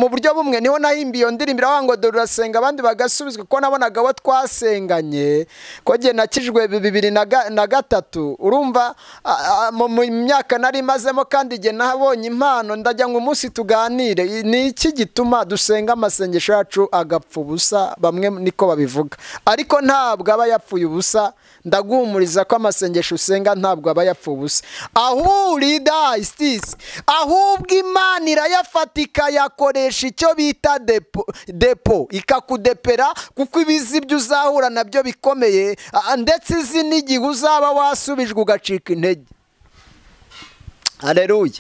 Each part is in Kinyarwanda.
mu buryo bumwe niho nahimbiye iyo ndirimbo iravuga ngo dore urasenga abandi bagasubizwa, ko nabonaga abo twasenganye ko jye nakijwe 2003 urumva mu myaka nari mazemo, kandi jye nabonye impano ndajya ngo umunsi tuganire ni iki gituma dusenga amasengesho yacu agapfa ubusa. Bamwe niko babivuga, ariko ntabwo aba yapfuye ubusa. Ndaguhumuriza ko amasengesho usenga ntabwo aba yapfuye ubusa, ahubwo Imana irayafatika yakoresha icyo bita depo ikakudepera, kuko ibizi ibyo uzahura nabyo bikomeye, ndetse izi n'igihe uzaba wasubijwe ugacika intege. Haleluya.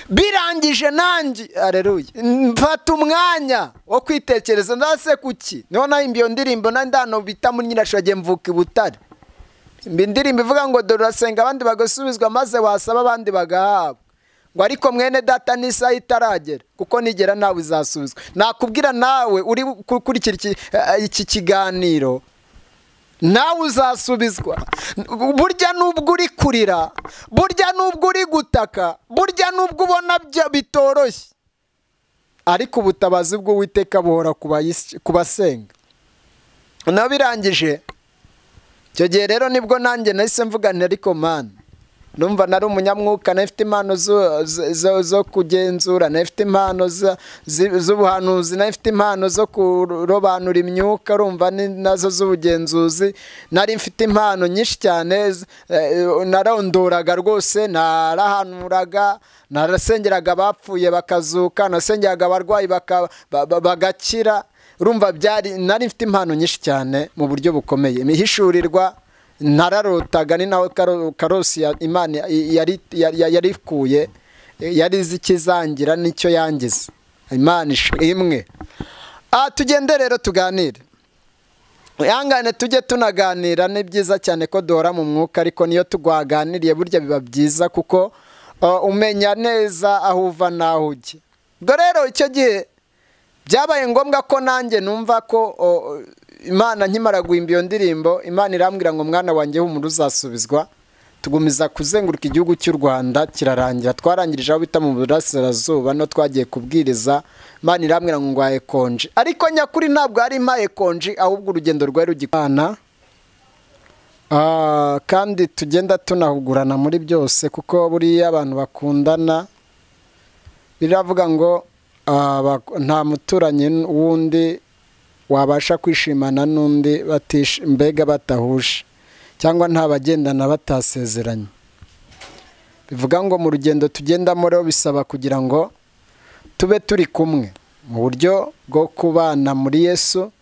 Birangije nanjye haleluya mfata umwanya wo kwitekereza ndase kuki niho nahimbiye iyo ndirimbo ndano bita muri Nyirashoge mvuka i Butare. Indirimbo ivuga ngo dore urasenga abandi bagasubizwa maze wasaba abandi bagahabwa, ngo ariko mwene data n'isaha itaragera, kuko nigera nawe uzasubizwa. Nakubwira nawe uri gukurikira iki kiganiro, nawe uzasubizwa. Burya nubwo uri kurira, burya nubwo uri gutaka, burya nubwo ubona bitoroshye, ariko ubutabazi bw'Uwiteka buhora kubasenga. Naho birangije icyo gihe rero nibwo nanjye nahise mvuga nti ariko Mana, numva nari umunyamwuka, nafite impano zo kugenzura, nafite impano z'ubuhanuzi, nafite impano zo kurobanura imyuka, urumva nazo z'ubugenzuzi, nari mfite impano nyinshi cyane, naronduraga rwose, narahanuraga, narasengeraga abapfuye bakazuka, nasengeraga abarwayi bagakira. Urumva nari mfite impano nyinshi cyane mu buryo bukomeye. Imihishurirwa nararotaga, ni nawe karosi Imana yarikuye, yari izi ikizangira n'icyo yangiza. Imana imwe. Tugende rero tuganire, ihangane tujye tunaganira. Ni byiza cyane ko duhora mu mwuka, ariko niyo tugwaganiriye burya biba byiza, kuko umenya neza aho uva n'aho ujya. Ubwo rero icyo gihe byabaye ngombwa ko nanjye numva ko Imana nkimara guhimba iyo ndirimbo, Imana irambwira ngo mwana wanjye humura uzasubizwa. Tugumiza kuzenguruka igihugu cy'u Rwanda, kirarangira. Twarangirije aho bita mu burasirazuba, no twagiye kubwiriza. Imana irambwira ngo ngwaye konji, ariko nyakuri ntabwo ari impaye konji, ahubwo urugendo rwari rugikana. Kandi tugenda tunahugurana muri byose, kuko buriya abantu bakundana biravuga ngo nta muturanyi wundi wabasha kwishimana n'undi mbega batahuje, cyangwa nta bagendana batasezeranye. Bivuga ngo mu rugendo tugendamo rero bisaba kugira ngo tube turi kumwe mu buryo bwo kubana muri Yesu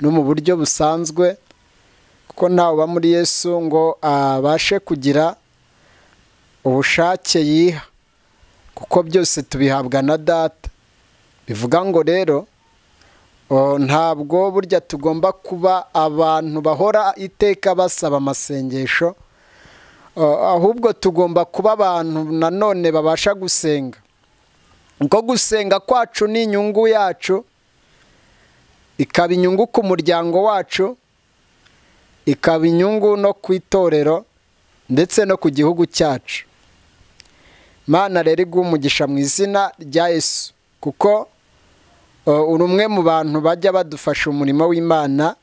no mu buryo busanzwe, kuko ntawe uba muri Yesu ngo abashe kugira ubushake yiha, kuko byose tubihabwa na Data. Bivuga ngo rero ntabwo burya tugomba kuba abantu bahora iteka basaba amasengesho, ahubwo tugomba kuba abantu nanone babasha gusenga. Ngo gusenga kwacu ni inyungu yacu, ikaba inyungu ku muryango wacu, ikaba inyungu no ku itorero ndetse no ku gihugu cyacu. Imana rero iguha umugisha mu izina rya Yesu, kuko uri umwe mu bantu bajya badufasha umurimo w'Imana.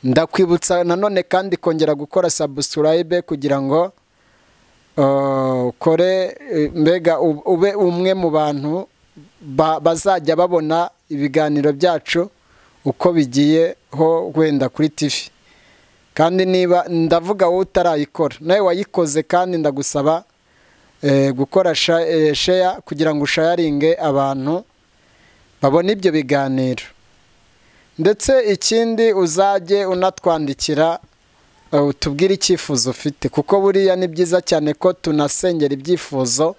Ndakwibutsa nanone kandi kongera gukora subscribe kugira ngo kore mbega ube umwe mu bantu bazajya babona ibiganiro byacu uko bigiye ho wenda kuri TV. Kandi niba ndavuga wowe utarayikora, nawe wayikoze, kandi ndagusaba gukora share kugira ngo usharinge abantu babona ibyo biganiro. Ndetse ikindi uzajye unatwandikira utubwire icyifuzo ufite, kuko buriya ni byiza cyane ko tunasengera ibyifuzo.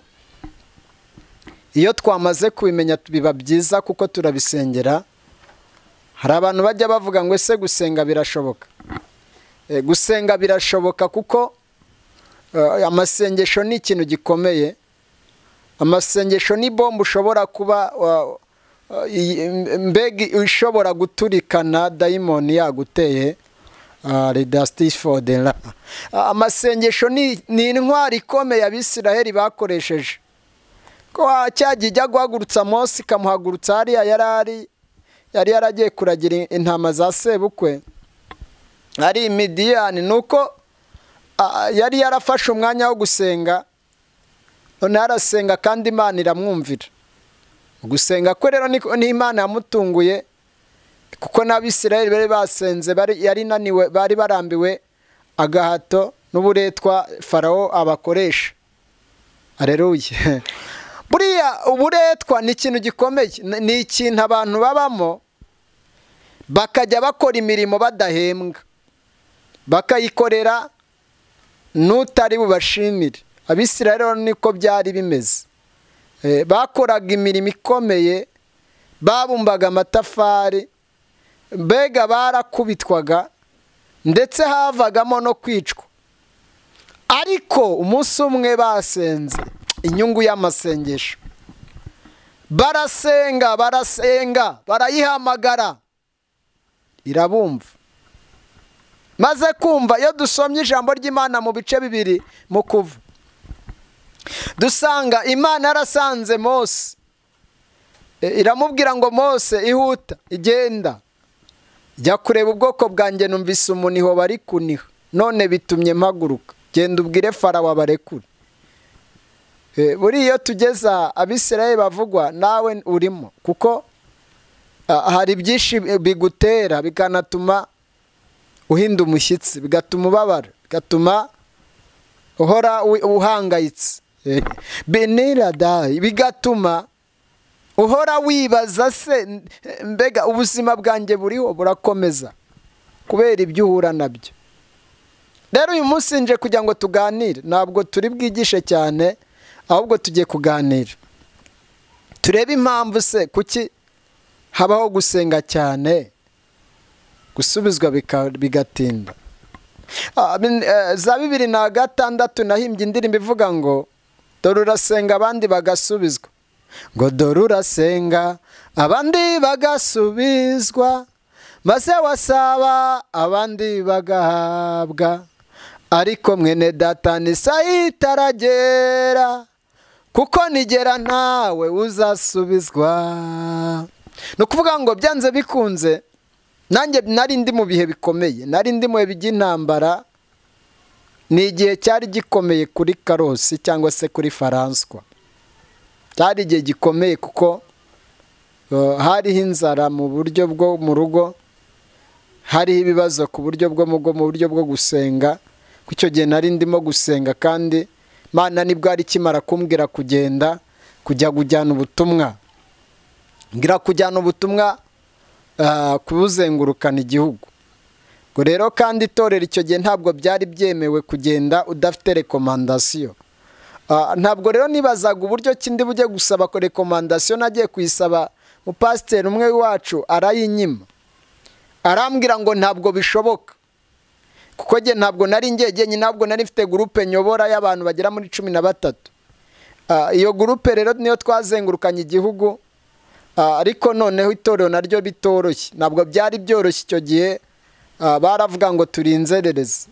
Iyo twamaze kubimenya biba byiza, kuko turabisengera. Hari abantu bajya bavuga ngo ese gusenga birashoboka. Gusenga birashoboka, kuko amasengesho ni ikintu gikomeye. Amasengesho ni bombe ushobora kuba mbega ushobora guturikana dayimoni yaguteye. Amasengesho ni intwari ikomeye Abisiraheli bakoresheje, ko cyagiye ijya guhagurutsa Mose ikamuhagurutsa hariya yari yaragiye kuragira intama za sebukwe ari Midiyani, nuko yari yarafashe umwanya wo gusenga, none arasenga kandi Imana iramwumvira. Gusenga kwe rero ni Imana yamutunguye, kuko n'Abisirayeli bari basenze yari naniwe, bari barambiwe agahato n'uburetwa Farawo abakoresha. Haleluya. Buriya uburetwa ni ikintu gikomeye, ni ikintu abantu babamo bakajya bakora imirimo badahembwa, bakayikorera n'utari bubashimire. Abisirayeli rero niko byari bimeze, bakoraga imirimo ikomeye, babumbaga amatafari, mbega barakubitwaga ndetse havagamo no kwicwa. Ariko umunsi umwe basenze inyungu y'amasengesho, barasenga barayihamagara irabumva. Maze kumva, iyo dusomye ijambo ry'Imana mu bice bibiri mu Kuva, dusanga Imana yarasanze Mose, iramubwira ngo Mose ihuta igenda, jya kureba ubwoko bwanjye, numvise umuniho bari kuniha, none bitumye mpaguruka, genda ubwire Farawo abarekure. Buri iyo tugeza Abisirayeli bavugwa nawe urimo, kuko hari byinshi bigutera bikanatuma uhinda umushyitsi, bigatuma ubabara, bigatuma uhora uhangayitse, bigatuma uhora wibaza se mbega ubuzima bwanjye buriho burakomeza kubera ibyo uhura nabyo. Rero uyu munsi nje kugira ngo tuganire, ntabwo turi bwigishe cyane, ahubwo tugiye kuganira turebe impamvu se kuki habaho gusenga cyane gusubizwa bigatinda. Za 2006 nahimbye indirimbo ivuga ngo dore urasenga abandi bagasubizwa, ngo dore urasenga abandi bagasubizwa, maze wasaba abandi bagahabwa, ariko mwene data ni saa itaragera, kuko nigera nawe uzasubizwa. Ni ukuvuga ngo byanze bikunze nanjye nari ndi mu bihe bikomeye, nari ndi mu bihe by'intambara. Ni igihe cyari gikomeye kuri Karosi cyangwa se kuri Faranswa, cyari igihe gikomeye kuko hariho inzara mu buryo bwo mu rugo, hariho ibibazo ku buryo bwo mu buryo bwo gusenga. Ku icyo gihe nari ndimo gusenga, kandi Imana nibwo ari kimara kumbwira kujya kujyana ubutumwa, ngira kujyana ubutumwa kubuzengurukana igihugu. Ngo rero kandi itorero icyo gihe ntabwo byari byemewe kugenda udafite rekomandasiyo. Ntabwo rero nibazaga uburyo kindi bujye gusaba ko rekomandasiyo, nagiye kuyisaba mu pasiteri umwe wacu arayinyima, arambwira ngo ntabwo bishoboka, kuko nge ntabwo nari njyenyine, ntabwo nari mfite gurupe nyobora y'abantu bagera muri 13. Iyo gurupe rero niyo twazengurukanye igihugu, ariko noneho itorero naryo bitoroshye, ntabwo byari byoroshye icyo gihe. Baravuga ngo turi inzererezi.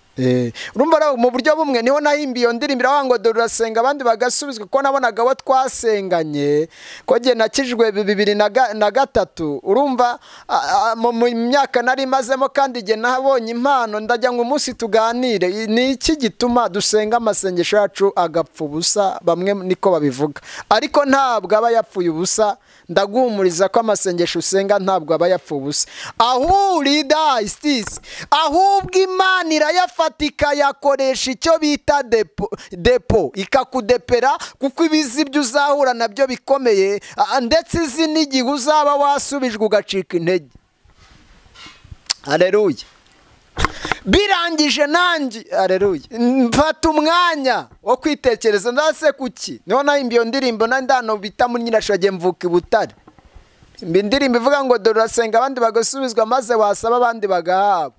Urumva mu buryo bumwe niho nahimbiye iyo ndirimbo iravuga ngo dore urasenga abandi bagasubizwa, kuko nabonaga abo twasenganye, ko nge nakijwe 2003. Urumva mu myaka nari mazemo, kandi nge nahabonye impano, ndajya ngo umunsi tuganire ni iki gituma dusenga amasengesho yacu agapfa ubusa. Bamwe niko babivuga, ariko ntabwo aba yapfuye ubusa. Ndaguhumuriza ko amasengesho usenga ntabwo aba yapfuye ubusa, ahubwo Imana irayafata ikayakoresha icyo bita depo, ikakudepera, kuko ibizi ibyo uzahura nabyo bikomeye, ndetse izi n'igihe uzaba wasubijwe ugacika intege. Haleluya. Birangije nanjye, haleluya, mfata umwanya wo kwitekereza, ndase kuki niho nahimbiye iyo ndirimbo, ndano bita muri Nyirashoge mvuka i Butare. Indirimbo ivuga ngo dore urasenga abandi bagasubizwa, maze wasaba abandi bagahabwa,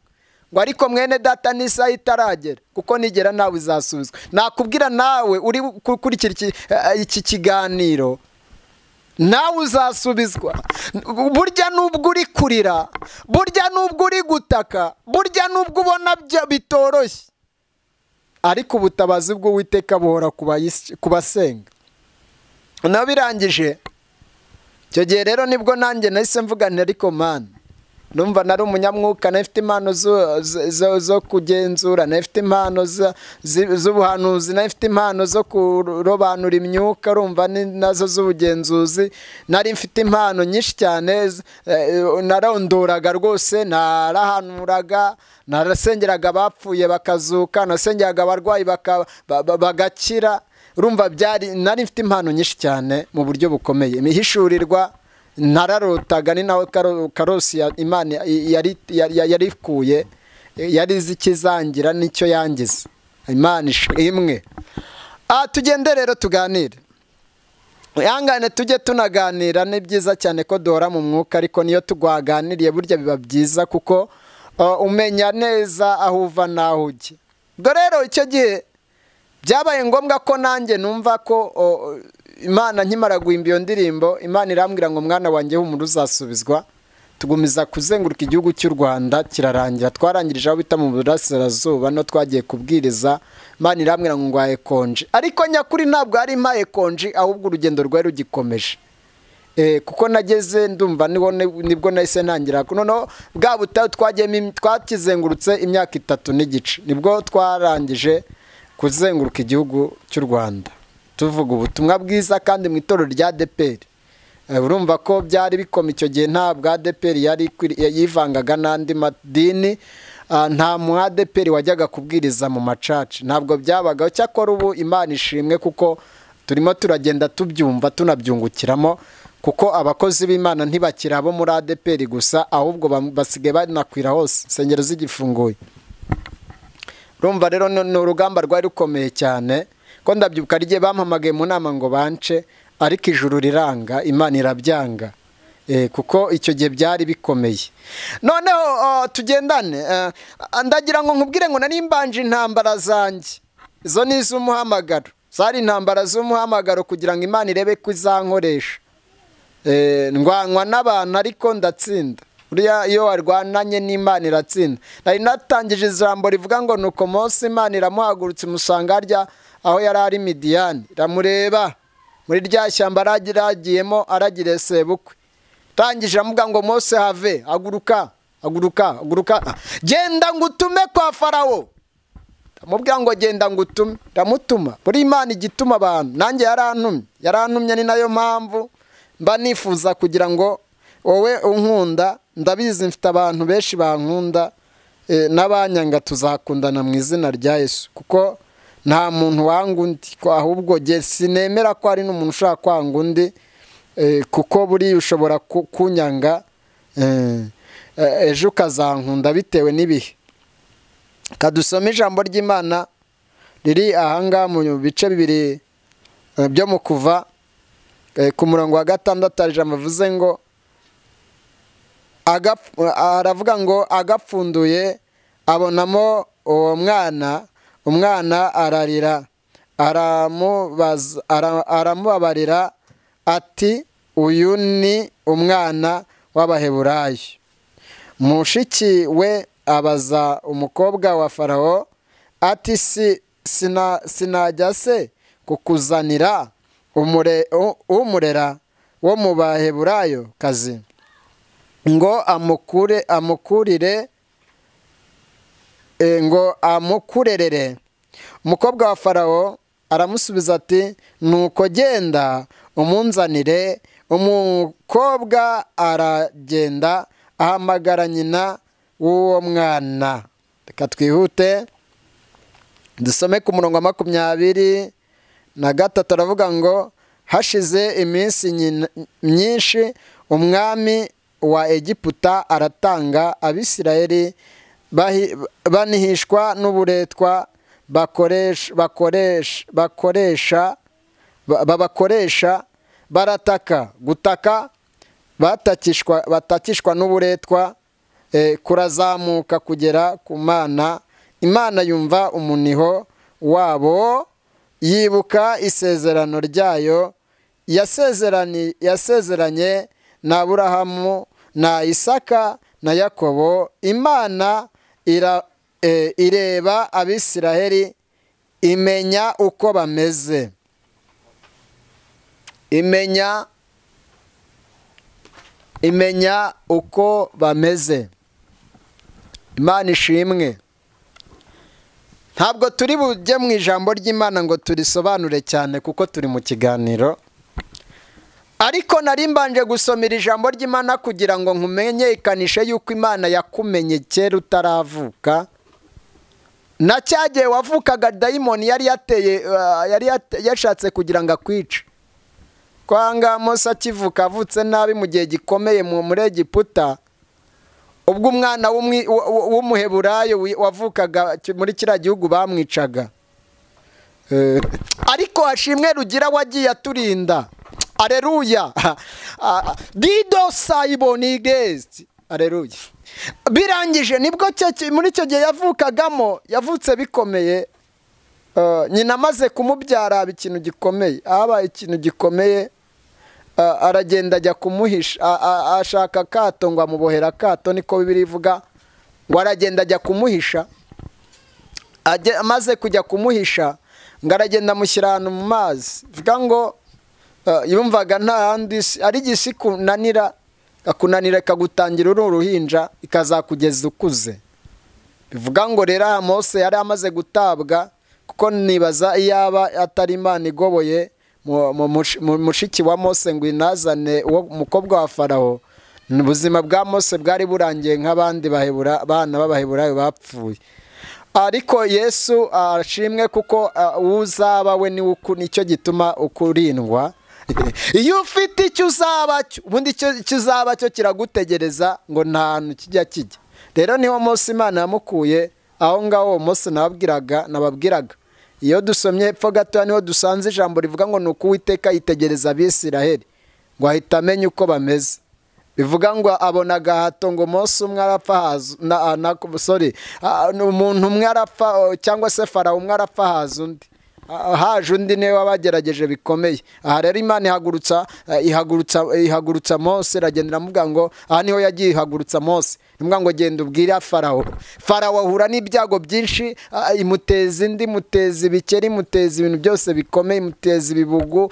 ngo ariko mwene data ni saa itaragera, kuko nigera nawe uzasubizwa. Nakubwira nawe uri gukurikira iki kiganiro, nawe uzasubizwa. Burya nubwo uri kurira, burya nubwo uri gutaka, burya nubwo ubona bitoroshye, ariko ubutabazi bw'Uwiteka buhora ku basenga. naho birangije icyo gihe rero nibwo nanjye nahise mvuga nti ariko mani numva nari umunyamwuka, nafite impano zo kugenzura, nafite impano z'ubuhanuzi, nafite impano zo kurobanura imyuka, urumva nazo z'ubugenzuzi, nari mfite impano nyinshi cyane, naronduraga rwose, narahanuraga, narasengeraga abapfuye bakazuka, nasengeraga abarwayi bagakira, urumva nari mfite impano nyinshi cyane mu buryo bukomeye, imihishurirwa nararotaga, ni nawe karosi Imana yarikuye, yari izi ikizangira n'icyo yangiza. Imana imwe. Tugende rero tuganire, ihangane tujye tunaganira, ni byiza cyane ko duhora mu mwuka, ariko niyo tugwaganiriye burya biba byiza, kuko umenya neza aho uva n'aho ujya. Ubwo rero icyo gihe byabaye ngombwa ko nanjye numva ko Imana nkimara guhimba iyo ndirimbo, Imana irambwira ngo mwana wanjye humura uzasubizwa. Tugumiza kuzenguruka igihugu cy'u Rwanda, kirarangira, twarangirije aho bita mu burasirazuba, no twagiye kubwiriza. Imana irambwira ngo ngwaye konji, ariko nyakuri ntabwo ari impaye konji, ahubwo urugendo rwari rugikomeje. Kuko nageze ndumva nibwo nahise ntangira, noneho bwa butayu twakizengurutse imyaka 3 n'igice, nibwo twarangije kuzenguruka igihugu cy'u Rwanda tuvuga ubutumwa bwiza, kandi mu itorero rya ADEPR. Urumva ko byari bikoma icyo gihe, ntabwo ADEPR yivangaga n'andi madini, nta mu ADEPR wajyaga kubwiriza mu macaci, ntabwo byabagaho. Cyakora ubu Imana ishimwe, kuko turimo turagenda tubyumva tunabyungukiramo, kuko abakozi b'Imana ntibakira abo muri ADEPR gusa, ahubwo basigaye banakwira hose, insengero zigifunguye. Urumva rero ni urugamba rwari rukomeye cyane, ko ndabyuka rigiye bampamagaye mu nama ngo bance, ariko ijuru riranga, Imana irabyanga, kuko icyo gihe byari bikomeye. Noneho tugendane, ndagira ngo nkubwire ngo nari mbanje intambara zanjye, izo ni iz'umuhamagaro, zari intambara z'umuhamagaro, kugira ngo Imana irebe ko izankoresha. Ndwanwa n'abantu ariko ndatsinda. Buriya iyo warwananye n'Imana iratsinda. Nari natangije ijambo rivuga ngo nuko Mose Imana iramuhagurutse imusanga harya aho yari ari Midiyani, iramureba muri rya shyamba aragiyemo, aragire sebukwe. Tangije amuga ngo Mose have, haguruka, genda ngutume kwa Farawo. Amubwira ngo genda ngutume, ndamutuma. Buri Imana igituma abantu, nanjye yarantumye, ni nayo mpamvu mba nifuza kugira ngo wowe unkunda, ndabizi mfite abantu benshi bankunda, n'abanyanga tuzakundana mu izina rya Yesu, kuko nta muntu wanga undi, ahubwo sinemera ko hari n'umuntu ushaka kwanga undi, kuko buriya ushobora kunyanga ejo ukazankunda bitewe n'ibihe. Kadusoma ijambo ry'Imana riri ahangaha mu bice 2 byo mu Kuva, ku murongo wa 6, ijambo avuze ngo aravuga ngo agapfunduye abonamo uwo umwana ararira, aramubabarira ati uyu ni umwana w'Abaheburayo. Mushiki we abaza umukobwa wa Farawo ati sinajya se kukuzanira umurera wo mu Baheburayo kazi ngo amukurerere. Umukobwa wa Farawo aramusubiza ati nuko genda umunzanire. Umukobwa aragenda ahamagara nyina w'uwo mwana. Reka twihute dusome ku murongo wa 23, aravuga ngo hashize iminsi myinshi umwami wa Egiputa aratanga, Abisirayeli banihishwa n'uburetwa babakoresha, barataka. Gutaka batakishwa n'uburetwa kurazamuka kugera ku Mana. Imana yumva umuniho wabo, yibuka isezerano ryayo yasezeranye na Aburahamu na Isaka na Yakobo. Imana ireba Abisirayeli, imenya uko bameze. imenya uko bameze. Imana ishimwe. Ntabwo turi bujye mu ijambo ry'Imana ngo turisobanure cyane kuko turi mu kiganiro, ariko nari mbanje gusomera ijambo ry'Imana kugira ngo nkumenyekanishe yuko Imana yakumenye kera utaravuka. Na cyagiye wavukaga dayimoni yari yashatse kugira ngo akwice. Kwanga Mose akivuka avutse nabi mu gihe gikomeye muri Egiputa, ubwo umwana w'umuheburayo wavukaga muri kiriya gihugu bamwicaga. Ariko hashimwe Rugira wagiye aturinda. Aleluya. Dido sayibonigezi. Aleluya. Birangije nibwo muri icyo gihe yavukagamo, yavutse bikomeye. Nyina amaze kumubyara haba ikintu gikomeye. Habaye ikintu gikomeye, aragenda ajya kumuhisha, ashaka akato ngo amubohera akato, niko Bibiliya ivuga, ngo aragenda ajya kumuhisha. Amaze kujya kumuhisha ngo aragenda amushyira ahantu mu mazi. Bivuga ngo yumvaga nta handi ari igisi kunanira, kakunanira ikagutangira uri uruhinja ikazakugeza ukuze. Bivuga ngo rero Mose yari amaze gutabwa, kuko nibaza iyaba atari Imana igoboye mushiki wa Mose ngo inazane uwo mukobwa wa Farawo, ubuzima bwa Mose bwari burangiye nk'abandi bana b'Abaheburayo bapfuye. Ariko Yesu ashimwe kuko uzaba we nicyo gituma ukurindwa. Iyo ufite icyo uzaba cyo, ubundi icyo uzaba cyo kiragutegereza ngo nta hantu kijya kijya. Rero niho Mose Imana yamukuye aho ngaho. Mose nababwiraga, iyo dusomye hepfo gato niho dusanze ijambo rivuga ngo nuko Uwiteka yitegereza Abisiraheli ngo ahita amenya uko bameze. Bivuga ngo abona gahato ngo Mose umwe arapfa umuntu umwe arapfa, cyangwa se Farawo umwe arapfa haza undi. Haje undi niwe wabagerageje bikomeye. Aha rero Imana ihagurutsa Mose, iragenda iramubwira ngo aha niho yagiye ihagurutsa Mose, imubwira ngo genda ubwire Farawo. Farawo ahura n'ibyago byinshi, imuteza indi, imuteza ibikeri, imuteza ibintu byose bikomeye, imuteza ibibugu,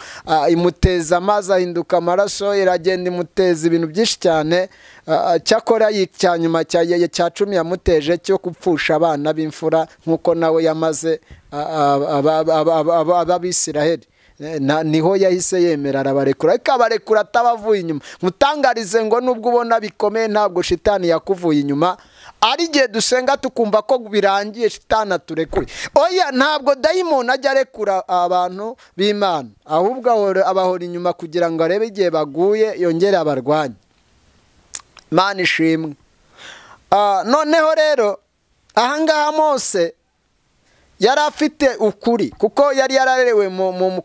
imuteza amazi ahinduka amaraso, iragenda imuteza ibintu byinshi cyane. Cyakora cya nyuma cya 10 yamuteje cyo gupfusha abana b'imfura nk'uko nawe yamaze ab'Abisiraheli. Niho yahise yemera arabarekura, ariko abarekura atabavuye inyuma. Mutangarize ngo nubwo ubona bikomeye ntabwo shitani yakuvuye inyuma. Ari gihe dusenga tukumva ko birangiye shitani aturekure. Oya, ntabwo dayimoni ajya arekura abantu b'Imana, ahubwo abahora inyuma kugira ngo arebe igihe baguye yongere abarwanye. Imana ishimwe. Noneho rero ahangaha Mose yari afite ukuri, kuko yari yararerewe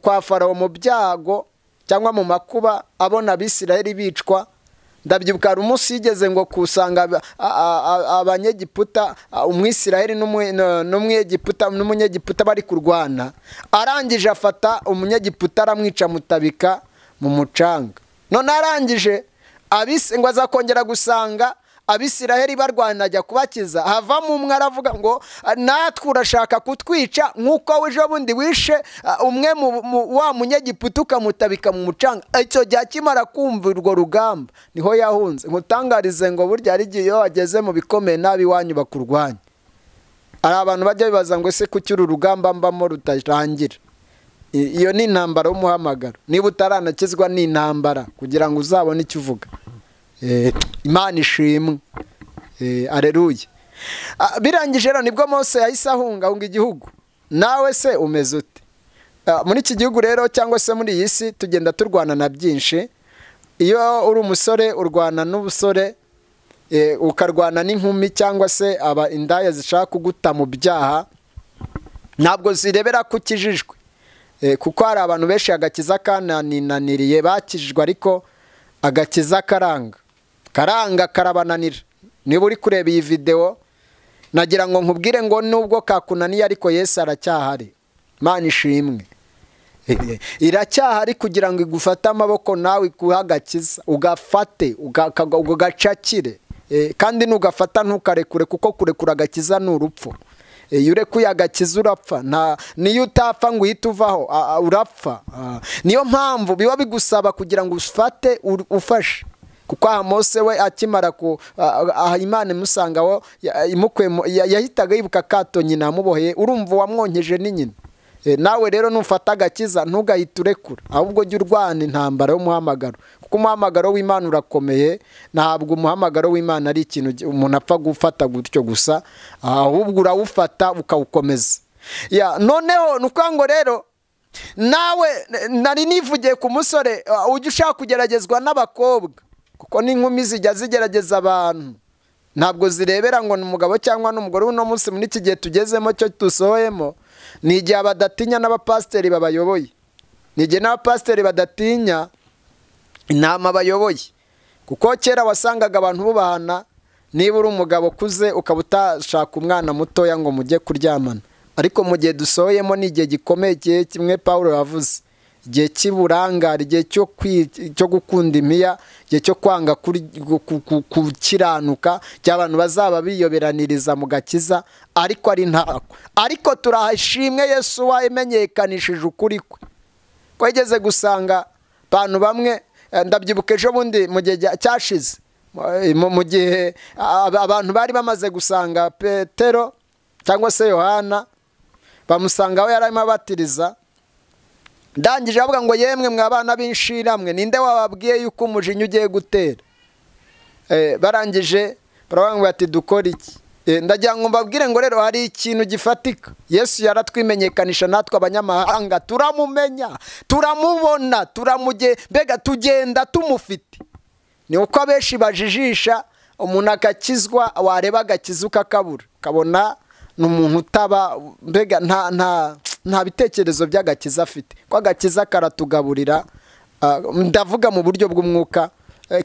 kwa Farawo mu byago cyangwa mu makuba, abona Abisiraheli bicwa. Ndabyibuka umunsi yigeze ngo kusanga Abanyegiputa, Umwisiraheli n'Umunyegiputa bari kurwana, arangije afata Umunyegiputa aramwica mutabika mu mucanga. None arangije ngo aza kongera gusanga Abisiraheli barwana ajya kubakiza. Havamo umwe aravuga ngo natwe urashaka kutwica nk'uko ejo bundi wishe umwe wa Munyegiputa ukamutabika mu mucanga. Icyo gihe akimara kumva urwo rugamba niho yahunze. Mutangarize ngo burya ari igihe iyo wageze mu bikomeye nabi wanyu bakurwanya. Ari abantu bajya bibaza ngo ese kuki uru rugamba mbamo rutarangira. Iyo ni intambara y'umuhamagaro. Niba utaranakizwa ni intambara kugira ngo uzabone icyo uvuga. Imana ishimwe. Aleluya. Birangije rero nibwo Mose yahise ahunga igihugu. Nawe se umeze ute? Muri iki gihugu rero cyangwa se muri iyi si tugenda turwana na byinshi. Iyo uri umusore urwana n'ubusore, ukarwana n'inkumi cyangwa se indaya zishaka kuguta mu byaha, ntabwo zirebera ko ukijijwe. Kuko hari abantu benshi agakiza kananinaniriye bakijijwe, ariko agakiza karanga karabananira. Niba uri kureba iyi video nagira ngo nkubwire ngo nubwo kakunaniye ariko Yesu aracyahari. Imana ishimwe. Iracyahari kugira ngo igufate amaboko nawe ikuha agakiza, ugafate ugacakire. Kandi nugafata ntukarekure, kuko kurekura agakiza ni urupfu. iyo urekuye agakiza urapfa, niyo utapfa ngo uhite uvaho urapfa. Niyo mpamvu biba bigusaba kugira ngo ufate ufashe, kuko aha Mose we akimara Imana imusangaho yahitaga yibuka akato nyina yamuboheye, urumva wamwonkeje ni nyina. Nawe rero nufata agakiza ntugahite urekura, ahubwo jya urwana intambara y'umuhamagaro, kuko umuhamagaro w'Imana urakomeye. Ntabwo umuhamagaro w'Imana ari ikintu umuntu apfa gufata gutyo gusa, ahubwo urawufata ukawukomeza. Noneho nuko ngo rero nawe nari nivugiye ku musore ujya ushaka kugeragezwa n'abakobwa, kuko n'inkumi zijya zigerageza abantu, ntabwo zirebera ngo ni umugabo cyangwa n'umugore. Uno munsi muri iki gihe tugezemo cyo dusohoyemo, ni igihe badatinya n'abapasiteri babayoboye, ni igihe n'abapasiteri badatinya inama bayoboye, kuko kera wasangaga abantu bubahana. Niba uri umugabo ukuze ukaba utashaka umwana mutoya ngo mujye kuryamana, ariko mu gihe dusohoyemo ni igihe gikomeye, igihe kimwe Pawulo yavuze, igihe cy'uburangare, igihe cyo gukunda imiya, igihe cyo kwanga gukiranuka, cy'abantu bazaba biyoberaniriza mu gakiza ariko ari ntako. Ariko turahashimwe Yesu wamenyekanishije ukuri kwe, ko yigeze gusanga abantu bamwe, ndabyibuka ejo bundi mu gihe cyashize, mu gihe abantu bari bamaze gusanga Petero cyangwa se Yohana, bamusanga aho yarimo abatiriza. Ndangije avuga ngo yemwe mwabana b'inshiramwe, ninde wababwiye yuko umujinya ugiye gutera? Barangije baravuga bati dukora iki? Ndagira ngo mbabwire ngo rero hari ikintu gifatika. Yesu yaratwimenyekanisha natwe abanyamahanga, turamumenya, turamubona, mbega tugenda tumufite. Ni uko abenshi bajijisha umuntu akakizwa, wareba agakiza ukakabura, kabona ni umuntu utaba, mbega nta bitekerezo by'agakiza afite. Ko agakiza karatugaburira, ndavuga mu buryo bw'umwuka,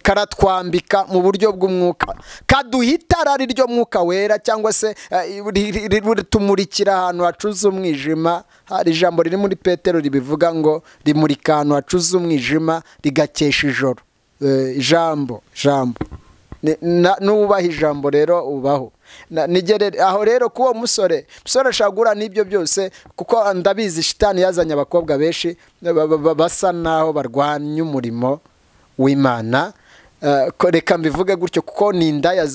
karatwambika mu buryo bw'umwuka, kaduhitara ryo mwuka wera, cyangwa se tumurikira ahantu hacuze umwijima. Hari ijambo riri muri Petero ribivuga ngo rimurika ahantu hacuze umwijima rigakesha ijoro. Ijambo nubaha ijambo rero ubaho. Aho rero kuwo musore ashagura n'ibyo byose, kuko ndabizi shitani yazanye abakobwa benshi basa naho barwanya umurimo w'Imana. Reka mbivuge gutyo, kuko ni indaya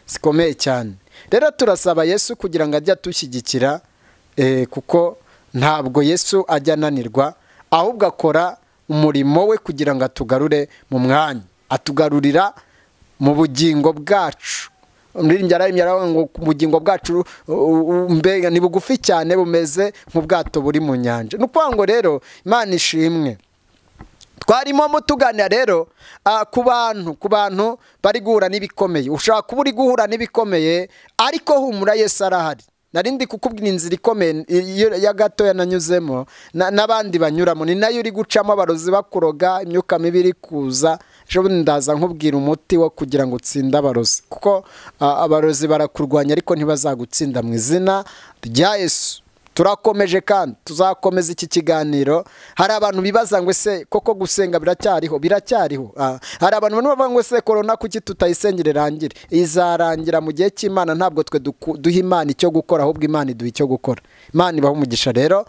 zikomeye cyane. Rero turasaba Yesu kugira ngo ajye atushyigikira, kuko ntabwo Yesu ajya ananirwa, ahubwo akora umurimo we kugira ngo atugarure mu mwanya, atugarurira mu bugingo bwacu. Ngo ubugingo bwacu mbega ni bugufi cyane, bumeze nk'ubwato buri mu nyanja. Nukuvuga ngo rero Imana ishimwe. Twarimo mutuganira rero ku bantu bari guhura n'ibikomeye. Ushaka kuba uri guhura n'ibikomeye, ariko humura Yesu arahari. Narindi kukubwira inzira ikomeye ya gato yananyuzemo n'abandi banyuramo, ni nayo uri gucamo abarozi bakuroga, imyuka mibi iri kuza. Ejo bundi ndaza nkubwira umuti wo kugira ngo utsinde abarozi, kuko abarozi barakurwanya ariko ntibazagutsinda mu izina rya Yesu. Turakomeje kandi tuzakomeza iki kiganiro. Hari abantu bibaza ngo ese koko gusenga biracyariho. Hari abantu bavuga ngo ese corona kuki tutayisengera irangire? Izarangira mu gihe cy'Imana, ntabwo twe duha Imana icyo gukora, ahubwo Imana iduha icyo gukora. Imana ibaha umugisha rero.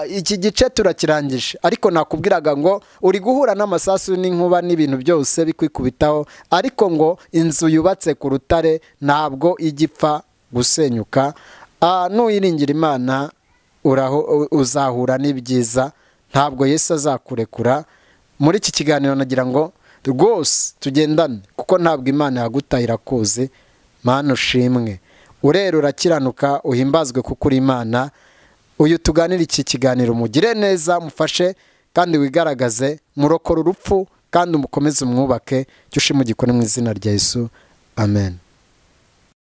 Iki gice turakirangije, ariko nakubwiraga ngo uri guhura n'amasasu n'inkuba n'ibintu byose bikwikubitaho, ariko ngo inzu yubatse ku rutare ntabwo igipfa gusenyuka. Nuyiringira Imana uzahura n'ibyiza, ntabwo Yesu azakurekura. Muri iki kiganiro nagira ngo rwose tugendane, kuko ntabwo Imana yagutaye irakuzi. Mana ushimwe, urera urakiranuka, uhimbazwe kuko uri Imana. Uyu tuganira iki kiganiro mugire neza, mufashe kandi wigaragaze, murokora urupfu kandi umukomeze umwubake. Cyo ushima gikone mu izina rya Yesu, amen.